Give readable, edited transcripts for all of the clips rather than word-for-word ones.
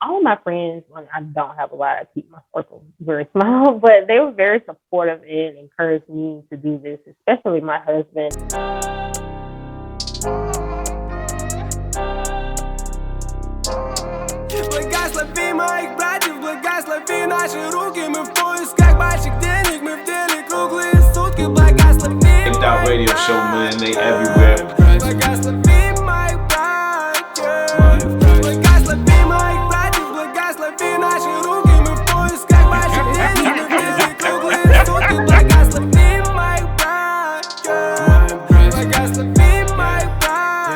All of my friends, when I don't have a lot, I keep my circle very small, but they were very supportive and encouraged me to do this, especially my husband. Благослови моих братьев, благослови наши руки. Мы в поисках больших денег, мы в деле круглые сутки. Благослови Out radio show, man, they everywhere. Благослови моих братьев. Благослови моих братьев, благослови наши руки. Мы в поисках больших денег, мы в деле круглые сутки. Благослови моих братьев. Благослови моих братьев.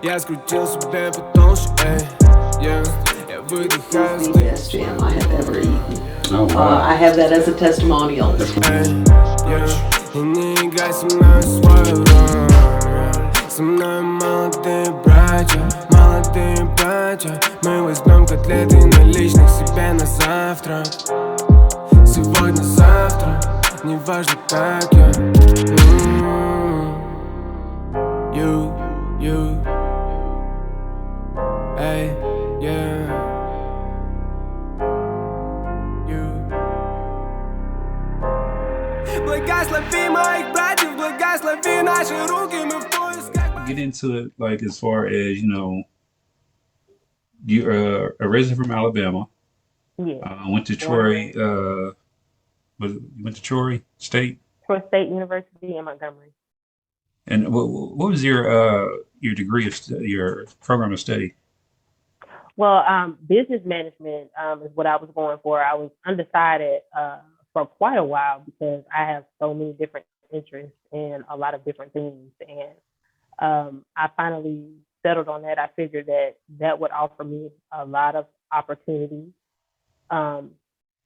Я скрутил себе потолще, я выдыхаю The best jam I have ever eaten. Oh, wow. I have that as a testimonial. И не играй со мной свою роль. Со мной молодые братья. Мы возьмем котлеты наличных себе на завтрак. Сегодня-завтра, неважно как я. You, эй, yeah. Благослови моих братьев, благослови наши руки, мы в поисках. Get into it, like as far as you're originally from Alabama. Yeah. Went to Troy. You went to Troy State. Troy State University in Montgomery. And what was your degree of your program of study? Well, business management is what I was going for. I was undecided for quite a while because I have so many different interests in a lot of different things. And I finally settled on that. I figured that would offer me a lot of opportunities.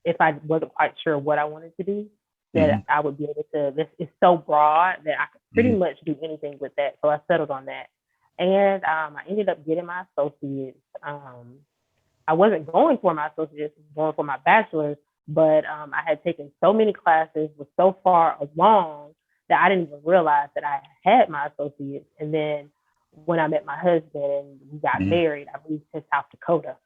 If I wasn't quite sure what I wanted to do, that I would be able to, it's so broad that I could pretty much do anything with that. So I settled on that. And I ended up getting my associates. I wasn't going for my associates, I was going for my bachelor's, but I had taken so many classes, was so far along that I didn't even realize that I had my associates. And then when I met my husband and we got married, I moved to South Dakota.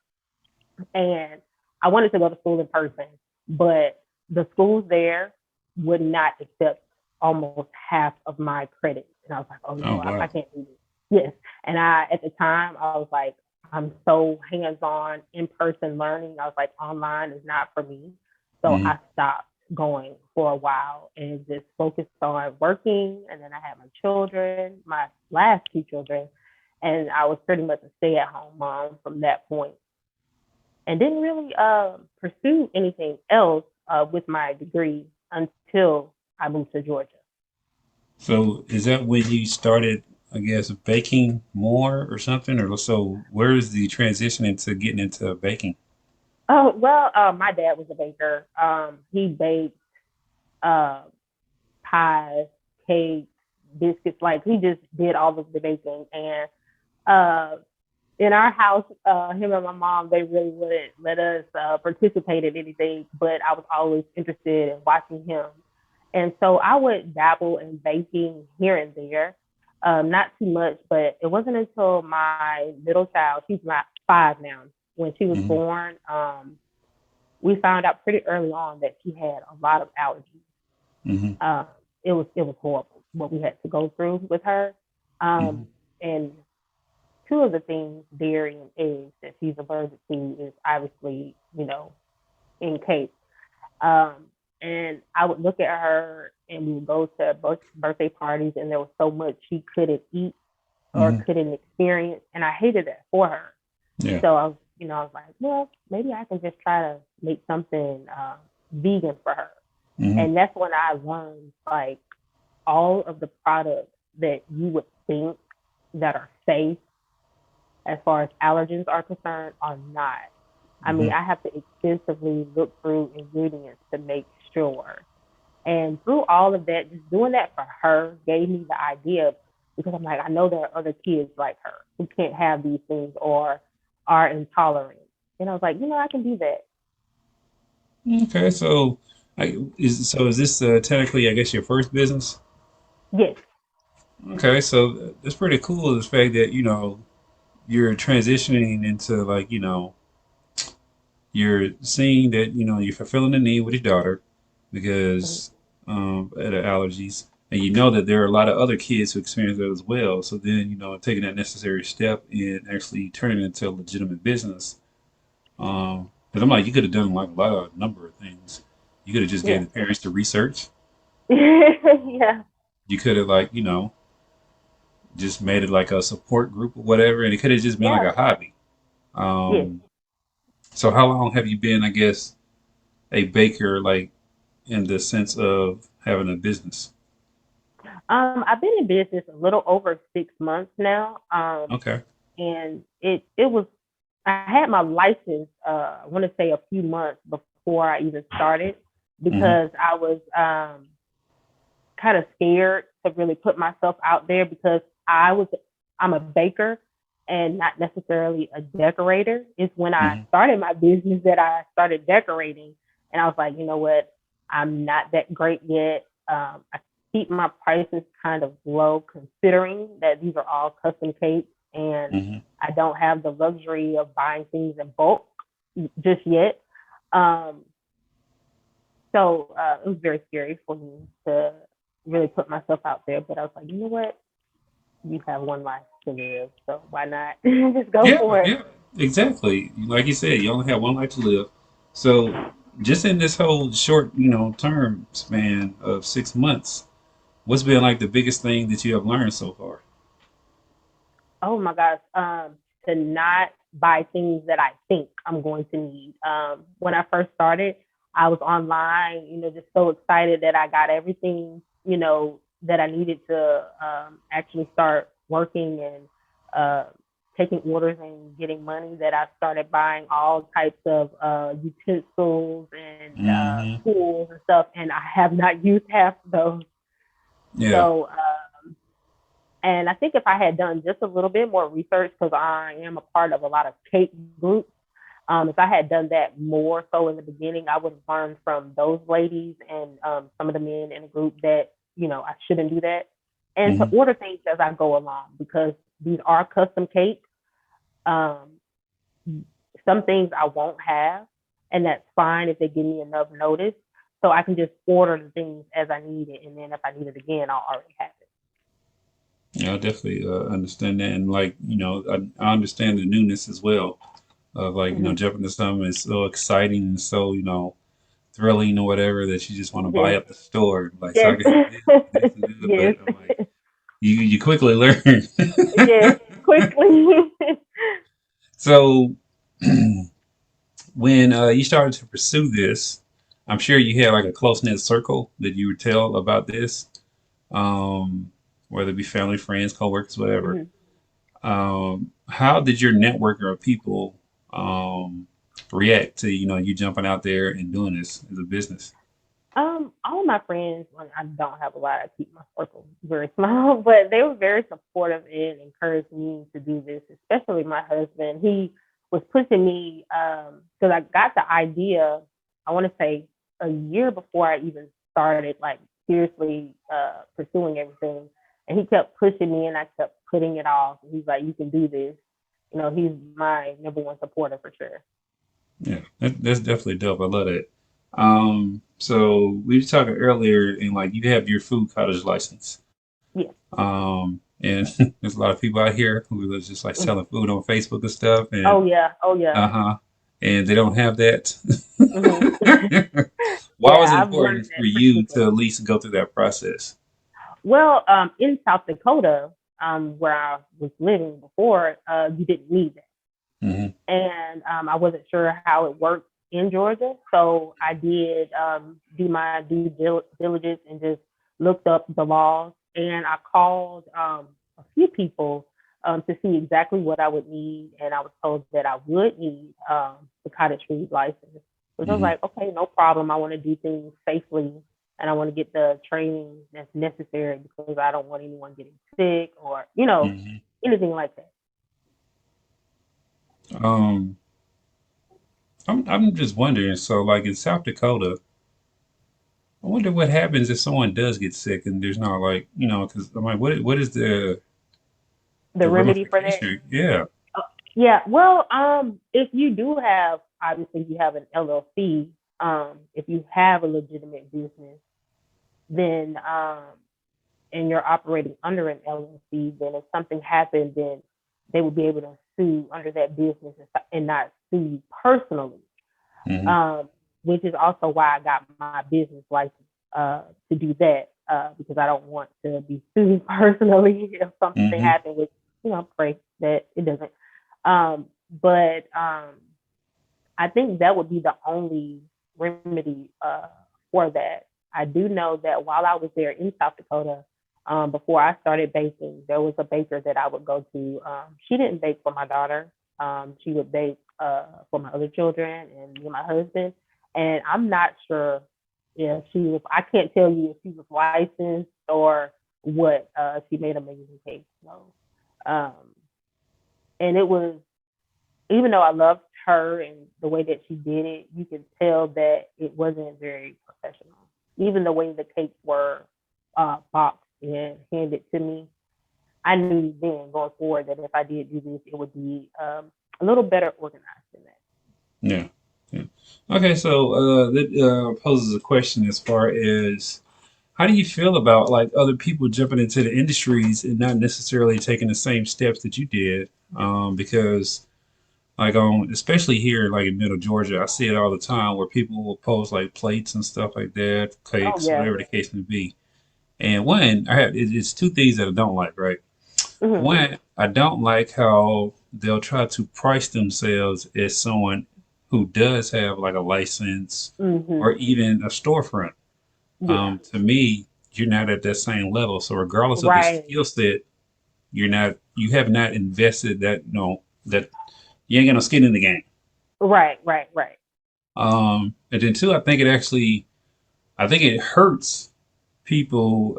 And I wanted to go to school in person, but the schools there would not accept almost half of my credits. And I was like, oh no, wow. I can't do this. Yes. And at the time, I was like, I'm so hands-on, in-person learning. I was like, online is not for me. So I stopped going for a while and just focused on working. And then I had my children, my last two children, and I was pretty much a stay-at-home mom from that point. And didn't really pursue anything else with my degree until I moved to Georgia. So is that when you started, I guess, baking more or something? Or so where is the transition into getting into baking? Oh, well, my dad was a baker. He baked pies, cakes, biscuits. Like, he just did all of the baking. And in our house, him and my mom, they really wouldn't let us participate in anything, but I was always interested in watching him. And so I would dabble in baking here and there, not too much, but it wasn't until my middle child, she's about 5 now, when she was born, we found out pretty early on that she had a lot of allergies. It was horrible what we had to go through with her. And two of the things, dairy and eggs, that she's allergic to is obviously, in case. And I would look at her and we would go to birthday parties and there was so much she couldn't eat or couldn't experience. And I hated that for her. Yeah. So I was like, well, maybe I can just try to make something vegan for her. And that's when I learned, like, all of the products that you would think that are safe as far as allergens are concerned are not. I mean, I have to extensively look through ingredients to make sure. And through all of that, just doing that for her gave me the idea, because I'm like, I know there are other kids like her who can't have these things or are intolerant. And I was like, I can do that. Okay, so is this technically, I guess, your first business? Yes. Okay, so it's pretty cool, the fact that you're transitioning into like, you're seeing that, you're fulfilling the need with your daughter Mhm. because of the allergies. And you know that there are a lot of other kids who experience that as well. So then, taking that necessary step and actually turning it into a legitimate business. Because I'm like, you could have done like a lot of number of things. You could have just gave Yeah. the parents the research. Yeah. You could have like, just made it like a support group or whatever, and it could have just been like Yeah. a hobby. Yeah. Um, so how long have you been, I guess, a baker, like in the sense of having a business? I've been in business a little over 6 months now. Okay. And it was I had my license I want to say a few months before I even started Hmm. because I was kind of scared to really put myself out there because I'm a baker and not necessarily a decorator. It's when I Hmm. started my business that I started decorating, and I was like, you know what, I'm not that great yet. I keep my prices kind of low considering that these are all custom cakes, and Hmm. I don't have the luxury of buying things in bulk just yet. Um, so it was very scary for me to really put myself out there. But I was like, you know what? You have one life to live, so why not just go Yeah, for it? yeah, exactly. Like you said, you only have one life to live. So just in this whole short, term span of 6 months, what's been like the biggest thing that you have learned so far? Oh my gosh, to not buy things that I think I'm going to need. When I first started, I was online, just so excited that I got everything, that I needed to actually start working and uh, taking orders and getting money. That I started buying all types of utensils and Hmm. tools and stuff, and I have not used half of those. Yeah. So, and I think if I had done just a little bit more research, because I am a part of a lot of cake groups, if I had done that more so in the beginning, I would have learned from those ladies and some of the men in the group that, I shouldn't do that. And to Hmm. order things as I go along, because these are custom cakes. Um, some things I won't have, and that's fine if they give me enough notice. So I can just order the things as I need it. And then if I need it again, I'll already have it. Yeah, I definitely understand that, and like I understand the newness as well of like Mm-hmm. jumping to something is so exciting and so thrilling or whatever that you just want to buy Yes. up the store. Like, so I Yes. can have this and this, Yes. but I'm like, you quickly learn. Yes. Quickly. So when you started to pursue this, I'm sure you had like a close knit circle that you would tell about this, whether it be family, friends, coworkers, whatever. Mhm. How did your network of people react to you jumping out there and doing this as a business? All of my friends, when I don't have a lot, I keep my circle very small, but they were very supportive and encouraged me to do this, especially my husband. He was pushing me because I got the idea, I want to say a year before I even started, like seriously pursuing everything. And he kept pushing me and I kept putting it off. He's like, you can do this. He's my number one supporter for sure. Yeah, that's definitely dope. I love that. So we were talking earlier, and like you have your food cottage license. Yes. And there's a lot of people out here who are just like Mhm. selling food on Facebook and stuff, and Oh, yeah. Oh, yeah. uh-huh, and they don't have that. Hmm. Why was Yeah, it I've learned important for that pretty you quickly. to at least go through that process? Well, in South Dakota, where I was living before, you didn't need that, Hmm. and I wasn't sure how it worked in Georgia, so I did do my diligence and just looked up the laws, and I called a few people to see exactly what I would need, and I was told that I would need the cottage food license, which I was Hmm. like, okay, no problem. I want to do things safely and I want to get the training that's necessary because I don't want anyone getting sick or Hmm. anything like that. Um, I'm just wondering. So, like in South Dakota, I wonder what happens if someone does get sick and there's not like because I'm like, what is the The remedy for that. ramification? Yeah. Yeah, well, if you do have, obviously, you have an LLC. If you have a legitimate business, then and you're operating under an LLC, then if something happened, then they would be able to sue under that business and not sue you personally. Hmm. Um, which is also why I got my business license to do that because I don't want to be sued personally if something Hmm. happened. Which pray that it doesn't. But I think that would be the only remedy for that. I do know that while I was there in South Dakota, before I started baking, there was a baker that I would go to. She didn't bake for my daughter. She would bake for my other children and me and my husband. And I'm not sure if she was. I can't tell you if she was licensed or what. She made amazing cakes. So, um, and it was even though I loved her and the way that she did it, you could tell that it wasn't very professional. Even the way the cakes were boxed and handed to me, I knew then going forward that if I did do this, it would be a little better organized than that. Yeah. Yeah. Okay, so that poses a question as far as how do you feel about like other people jumping into the industries and not necessarily taking the same steps that you did? Because like on especially here like in Middle Georgia, I see it all the time where people will post like plates and stuff like that, Oh cakes, yeah. whatever the case may be. And one, it's two things that I don't like, right? Mm-hmm. One, I don't like how they'll try to price themselves as someone who does have like a license Mm-hmm. or even a storefront. Yeah. To me, you're not at that same level. So regardless of the Right. skill set, you have not invested that, that you ain't got no skin in the game. Right. Right. Right. And then two, I think it hurts people.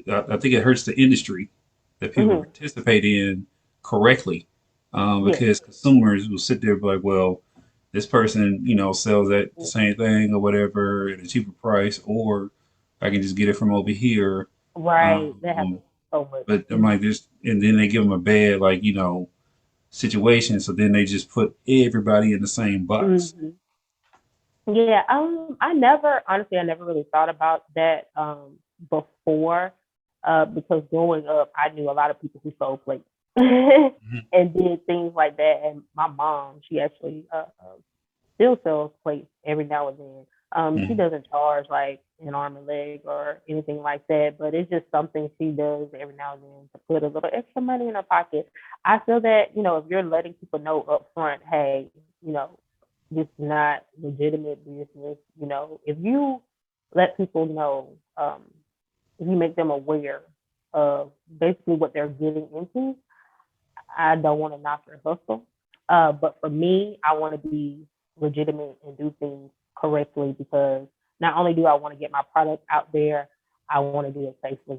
I think it hurts the industry that people Mm-hmm. participate in correctly, Yeah. because consumers will sit there and be like, well, this person, sells that the same thing or whatever at a cheaper price, or I can just get it from over here. Right. That Um, happens so much. but I'm like this, and then they give them a bad, like, situation. So then they just put everybody in the same box. Mm-hmm. Yeah, I never honestly I never really thought about that before because growing up I knew a lot of people who sold plates Mhm. and did things like that. And my mom, she actually still sells plates every now and then. She Mhm. doesn't charge like an arm and leg or anything like that, but it's just something she does every now and then to put a little extra money in her pocket. I feel that, if you're letting people know up front, hey, this is not legitimate business, if you let people know, if you make them aware of basically what they're getting into, I don't want to knock their hustle. But for me, I want to be legitimate and do things correctly because not only do I want to get my product out there, I want to do it safely.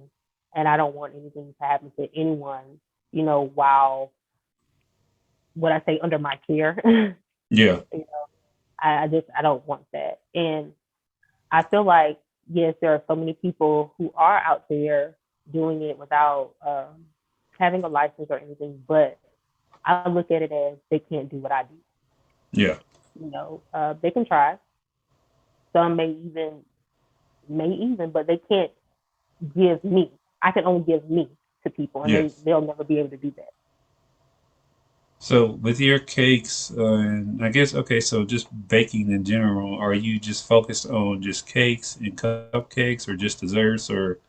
And I don't want anything to happen to anyone, while what I say under my care. Yeah. I don't want that. And I feel like, yes, there are so many people who are out there doing it without having a license or anything, but I look at it as they can't do what I do. Yeah. They can try. Some may even, but they can't give me. I can only give me to people, and Yes. they'll never be able to do that. So with your cakes, and I guess okay, so just baking in general, are you just focused on just cakes and cupcakes, or just desserts, or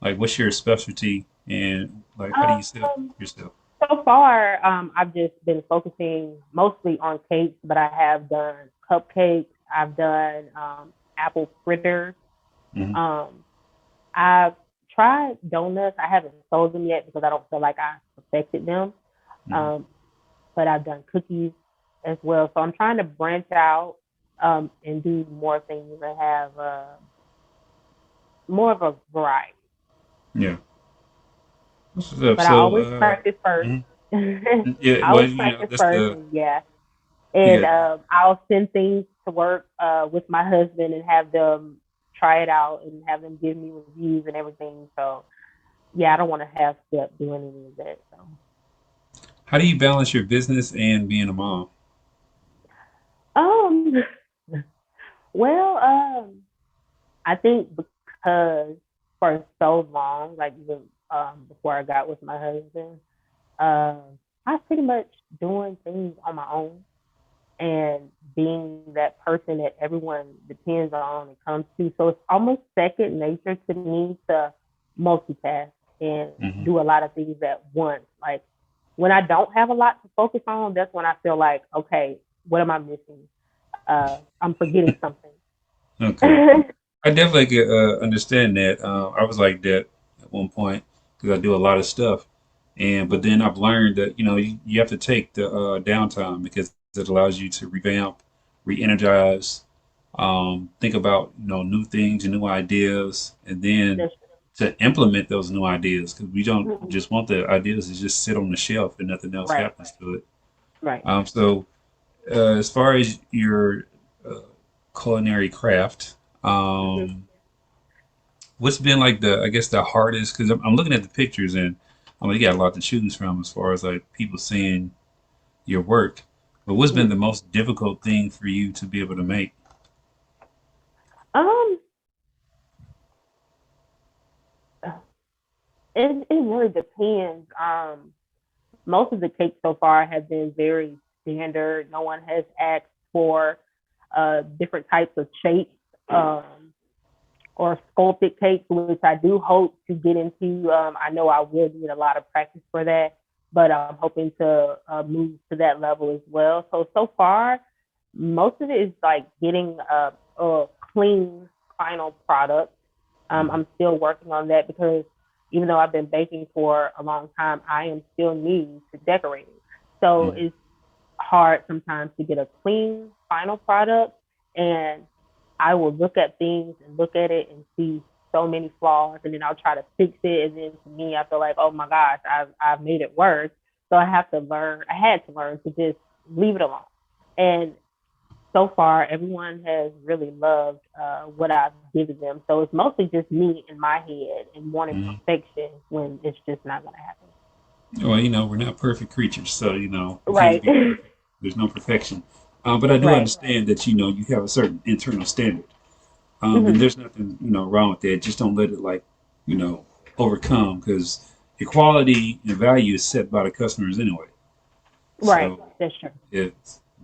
like what's your specialty, and like how do you sell Um, yourself? so far, I've just been focusing mostly on cakes, but I have done cupcakes. I've done apple fritters. Hmm. Um, I've tried donuts. I haven't sold them yet because I don't feel like I perfected them. Hmm. Um, but I've done cookies as well. So I'm trying to branch out and do more things and have more of a variety. Yeah. What's up? But I So, always practice first. mhm. I Yeah. Well, always practice that's first, the and yeah. we And got. I'll send things to work with my husband and have them try it out and have them give me reviews and everything. So yeah, I don't want to have step doing any of that. So How do you balance your business and being a mom? Um, well, I think because for so long, like even before I got with my husband, um, I was pretty much doing things on my own and being that person that everyone depends on and comes to. So it's almost second nature to me to multitask and Hmm. do a lot of things at once. Like when I don't have a lot to focus on, that's when I feel like, okay, what am I missing? I'm forgetting something. Okay. I definitely could understand that. I was like that at one point because I do a lot of stuff, and but then I've learned that you have to take the downtime because it allows you to revamp, re-energize, think about new things and new ideas, and then That's to implement those new ideas because we don't true. just want the ideas to just sit on the shelf and nothing else Right, happens to it. right. So as far as your uh, culinary craft. Hmm. What's been like I guess the hardest? Because I'm looking at the pictures and I mean, you got a lot to choose from as far as like people seeing your work. But what's been Hmm. the most difficult thing for you to be able to make? Um, it really depends. Most of the cakes so far have been very standard. No one has asked for different types of shapes or sculpted cakes, which I do hope to get into. I know I will need a lot of practice for that, but I'm hoping to move to that level as well. So far, most of it is like getting a clean final product. Mhm. I'm still working on that because even though I've been baking for a long time, I am still new to decorating. So Mhm. it's hard sometimes to get a clean final product. And I will look at things and look at it and see so many flaws, and then I'll try to fix it. And then to me, I feel like, oh my gosh, I've made it worse. So I have to learn. I had to learn to just leave it alone. And so far, everyone has really loved what I've given them. So it's mostly just me in my head and wanting Mhm. perfection when it's just not going to happen. Well, we're not perfect creatures, so we can't Right. be perfect. There's no perfection. But I do Right. understand that you have a certain internal standard. And Hmm. there's nothing wrong with that. Just don't let it like you know overcome because equality and value is set by the customers anyway. Right. So That's true. if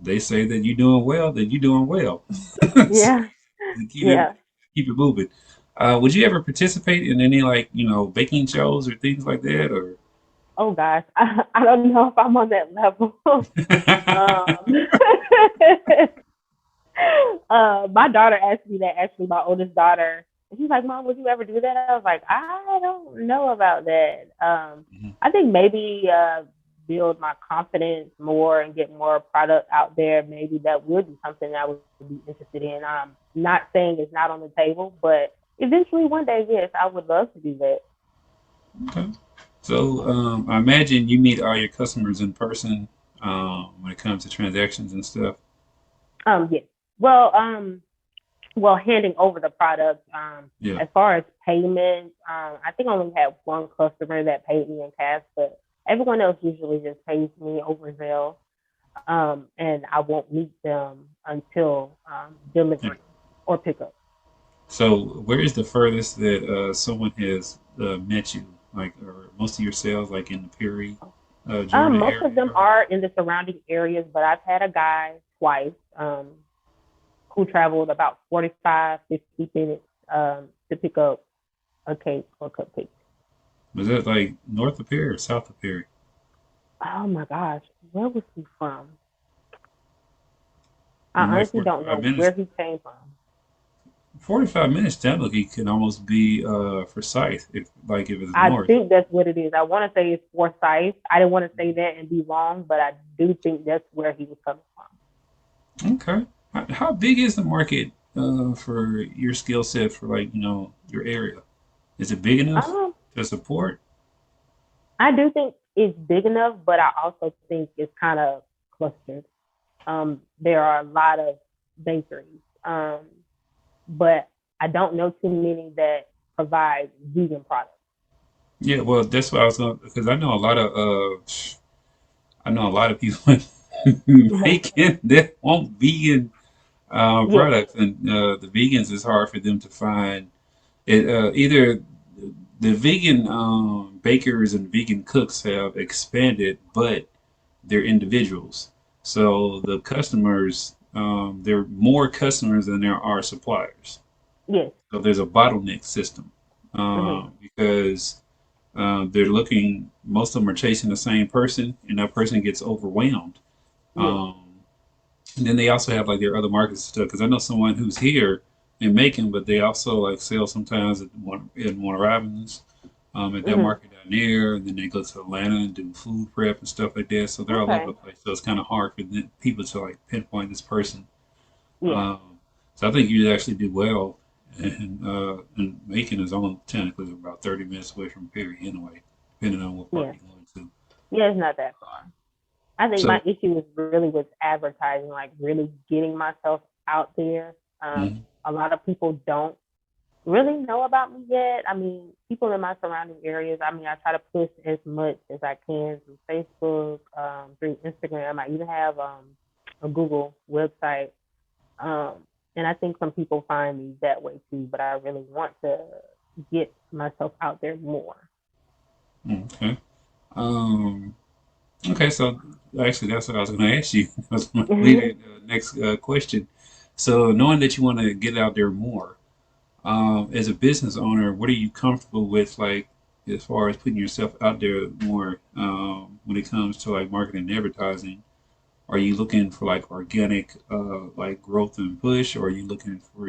they say that you're doing well, then you're doing well. So Yeah. keep it Yeah. keep it moving. Would you ever participate in any like baking shows or things like that or? Oh gosh, I don't know if I'm on that level. um, my daughter asked me that. Actually, my oldest daughter, and she's like, "Mom, would you ever do that?" I was like, "I don't know about that." Mhm. I think maybe build my confidence more and get more product out there. Maybe that would be something I would be interested in. I'm not saying it's not on the table, but eventually one day, yes, I would love to do that. Okay. So I imagine you meet all your customers in person when it comes to transactions and stuff. Yes. Well, handing over the product. Yeah. As far as payment, I think I only had one customer that paid me in cash, but everyone else usually just pays me over Zelle, and I won't meet them until delivery or pickup. So, where is the furthest that someone has met you? Like, or most of your sales, like in the Perry, Georgia Most of area? them are in the surrounding areas, but I've had a guy twice who traveled about 45, 50 minutes to pick up a cake or cupcake. Was that like north of Perry or south of Perry? Oh my gosh, where was he from? I Like honestly don't 45 know where minutes. he came from. 45 minutes technically can almost be Forsyth if it's I north. think that's what it is. I want to say it's Forsyth. I didn't want to say that and be wrong, but I do think that's where he was coming Okay. How big is the market for your skill set for like your area? Is it big from. enough to support? I do think it's big enough, but I also think it's kind of clustered. There are a lot of bakeries, but I don't know too many that provide vegan products. Yeah, well, that's what I was going because I know a lot of I know a lot of people making that want vegan Yes, products, and the vegans is hard for them to find. It either the vegan bakers and vegan cooks have expanded, but they're individuals. So the customers, there are more customers than there are suppliers. yes. So there's a bottleneck system Hmm. because they're looking. Most of them are chasing the same person, and that person gets overwhelmed. Yes. Um, and then they also have like their other markets and stuff. Because I know someone who's here in Macon, but they also like sell sometimes in Warner Robins, at that Hmm. market down there, and then they go to Atlanta and do food prep and stuff like that. So they're all over the Okay. place. So it's kind of hard for people to like pinpoint this person. Yeah. Um, so I think you'd actually do well. And Macon is only technically about 30 minutes away from Perry anyway, depending on what part Yeah. you're going to. Yeah. It's not that far. I think my So, issue is really with advertising, like really getting myself out there. mhm. A lot of people don't really know about me yet. I mean, people in my surrounding areas, I mean, I try to push as much as I can through Facebook, through Instagram. I even have a Google website. Um, and I think some people find me that way too, but I really want to get myself out there more. Okay. Um, okay, so actually, that's what I was going to ask you. I was going to lead Mhm. it next question. So, knowing that you want to get out there more, as a business owner, what are you comfortable with, like as far as putting yourself out there more when it comes to like marketing and advertising? Are you looking for like organic, like growth and push, or are you looking for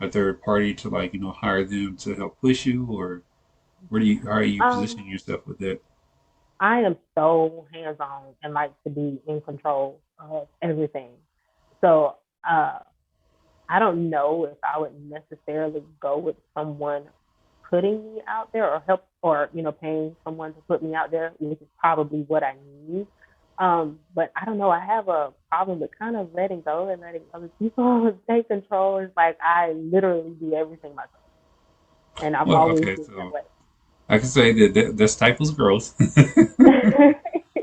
a third party to like hire them to help push you, or how are you Um, positioning yourself with that? I am so hands on and like to be in control of everything. So uh, I don't know if I would necessarily go with someone putting me out there or help or paying someone to put me out there, which is probably what I need. But I don't know. I have a problem with kind of letting go and letting other people take control. It's like I literally do everything myself, and I've Well, always okay, been that so way. I can say that stifles growth,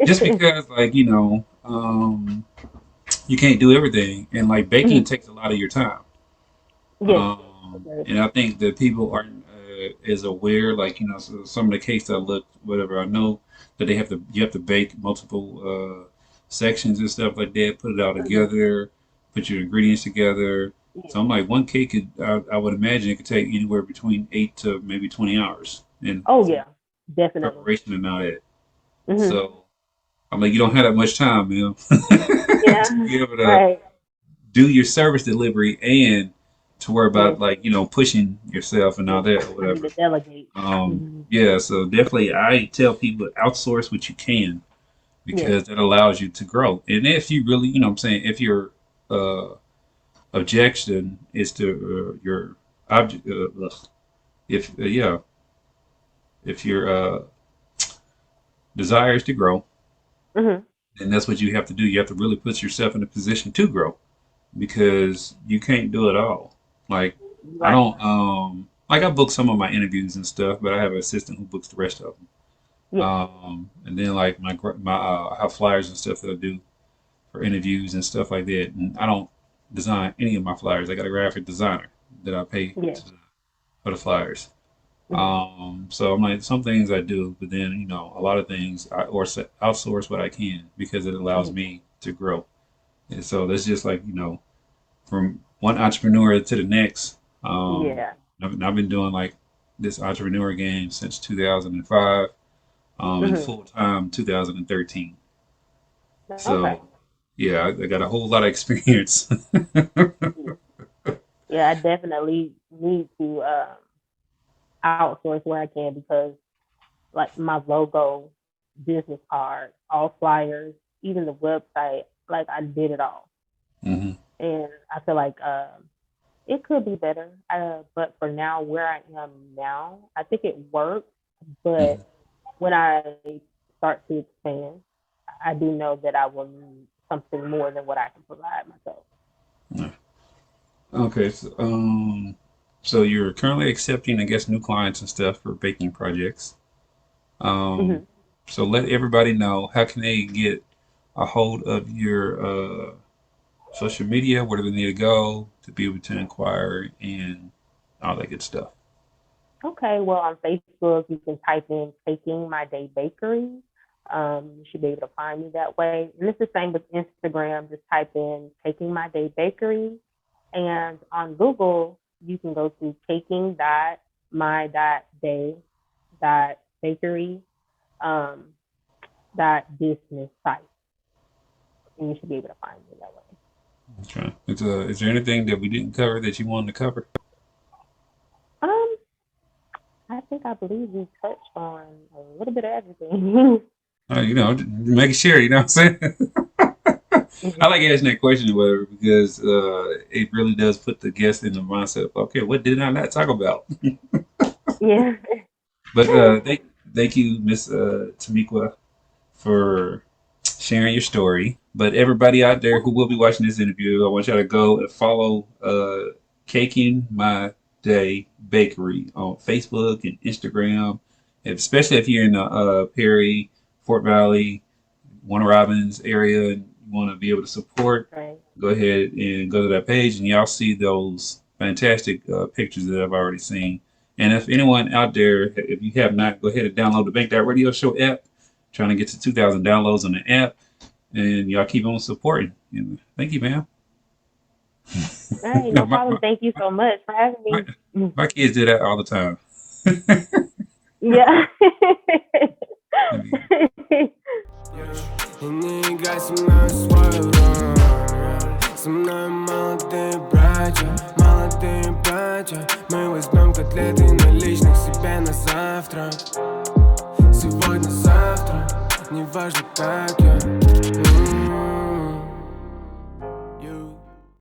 just because like you can't do everything, and like baking Mhm. takes a lot of your time. Yes. Okay. And I think that people aren't as aware, like so some of the cakes I looked, whatever. I know that you have to bake multiple sections and stuff like that, put it all Mhm. together, put your ingredients together. Yeah. So I'm like, one cake I would imagine it could take anywhere between 8 to maybe 20 hours in Oh yeah, definitely. preparation and all that. Mhm. So I'm like, you don't have that much time, man, to Yeah. be able to Right. do your service delivery and to worry Yes. about like pushing yourself and all Yes. that or I need to whatever. delegate. Mhm. Yeah, so definitely I tell people outsource what you can Yes. because that allows you to grow. And if you really, what I'm saying, if your uh, objection is to your object, if yeah, if your desire is to grow, Mhm. then that's what you have to do. You have to really put yourself in a position to grow because you can't do it all. Like I Right. don't like I book some of my interviews and stuff, but I have an assistant who books the rest of them. Yes. And then like I have flyers and stuff that I do for interviews and stuff like that. And I don't design any of my flyers. I got a graphic designer that I pay Yes. for the flyers. Mhm. So I'm like some things I do, but then a lot of things outsource what I can because it allows Mhm. me to grow. And so that's just like from one entrepreneur to the next. Um, Yeah. I've been doing like this entrepreneur game since 2005, and Mhm. full time 2013. Okay. So yeah, I got a whole lot of experience. Yeah, I definitely need to outsource where I can because like my logo, business card, all flyers, even the website, like I did it all. Hmm. And I feel like it could be better. But for now, where I am now, I think it works. Hmm. But when I start to expand, I do know that I will need something more than what I can provide myself. Okay, so you're currently accepting, I guess, new clients and stuff for baking projects. Um, Hmm. So let everybody know how can they get a hold of your social media, where do they need to go to be able to inquire and all that good stuff. Okay, well, on Facebook, you can type in Taking My Day Bakery. You should be able to find me that way. And it's the same with Instagram. Just type in Taking My Day Bakery. And on Google, you can go to taking.my.day.bakery .business site. And you should be able to find me that way. Okay. Is there anything that we didn't cover that you wanted to cover? Um, I believe we touched on a little bit of everything. Making sure, you know what I'm saying? I like asking that question or whatever because it really does put the guest in the mindset of, okay, what did I not talk about? Yeah. But thank you, Miss Tamiqua, for sharing your story. But everybody out there who will be watching this interview, I want y'all to go and follow Caking My Day Bakery on Facebook and Instagram, especially if you're in the Perry, Fort Valley, Warner Robins area and you want to be able to support. Right. Go ahead and go to that page, and y'all see those fantastic pictures that I've already seen. And if anyone out there, if you have not, go ahead and download the Bank That Radio Show app. Trying to get to 2,000 downloads on the app, and y'all keep on supporting. And thank you, ma'am. Hey, no problem. Thank you so much for having me. My kids do that all the time. Yeah. Играй со мной свою роль. Со мной молодые братья. Мы возьмем котлеты наличных себе на завтрак. Сегодня-завтра, неважно как я.